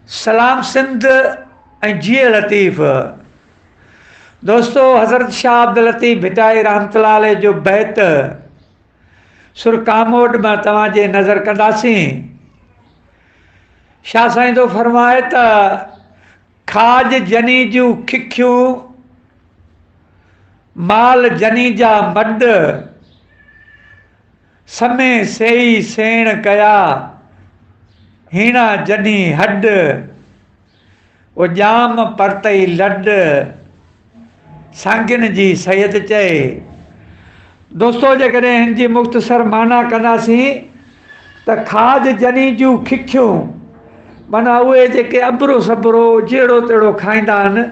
सलाम सिंध ऐं जीअ लतीफ़। दोस्तो, हज़रत शाह अब्दुल लतीफ़ भिटाई रहमतुल्लाह अलैह जो बैत सुर कामोड में तव्हांजे नज़र कंदासीं। शाह साईं तो फरमाए त खाज जनी जूं खिखियूं माल जनी जा मड समय सेई सेण कया हीणा जनी हड वो जाम परतई लड सांगिन जी सैयद चए। दोस्तो, जेकॾहिं हिन जी मुख़्तसर माना कंदासीं त खाज जनी जूं खिखियूं माना उहे जेके अबरो सबरो जहिड़ो तहिड़ो खाईंदा आहिनि।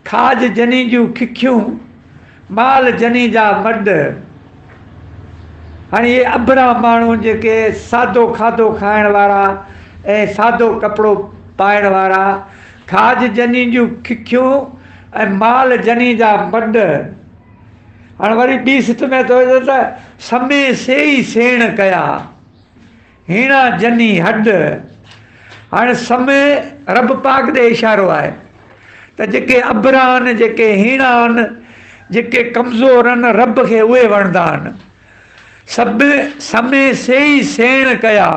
खाज जनी जूं खिखियूं माल जनी जा मड। हाणे इहे अबरा माण्हू जेके सादो खाधो खाइण वारा ऐं सादो कपिड़ो पाइण वारा, खाज जनी जूं खिखियूं ऐं माल जनी जा मड। हाणे वरी ॿी सित में थो अचे त समय सेई सेण कया हीणा जनी हड। हाणे समय रब पाक ॾे इशारो आहे त जेके अबरा आहिनि, जेके हीणा आहिनि, जेके कमज़ोर आहिनि, रब खे उहे वणंदा आहिनि। सभु समय सेई सेण कया।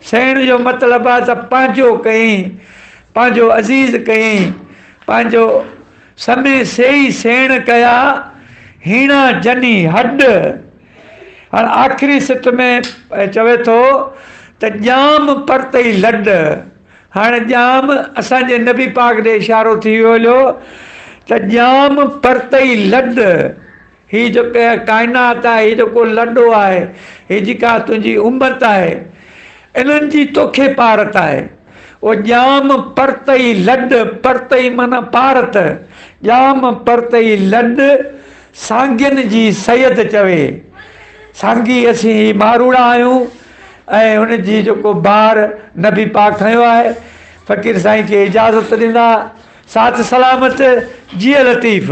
सेण जो मतिलबु आहे त पंहिंजो कयईं, पंहिंजो अज़ीज़ कयईं, पंहिंजो समय सेई सेण कया हीणा जनी हड। हाणे आख़िरी सिट में चवे थो त ॼाम परतई लड। हाणे ॼाम असांजे नबी पाक ॾे इशारो थी वियो त ॼाम परतई लड। हीअ जेके काइनात आहे, हीअ जेको लॾो आहे, हीअ जेका तुंहिंजी उमत आहे, इन्हनि जी तोखे पारत आहे। उहो ॼाम परतई लड, परतई माना पारत, ॼाम परतई लड सांगिन जी सैयद चवे। सांगी असीं मारूड़ा आहियूं ऐं हुनजी जेको बार नबी पाक खयो आहे। फ़क़ीर साईं खे इजाज़त ॾींदा। साथ सलामत, जीअ लतीफ़।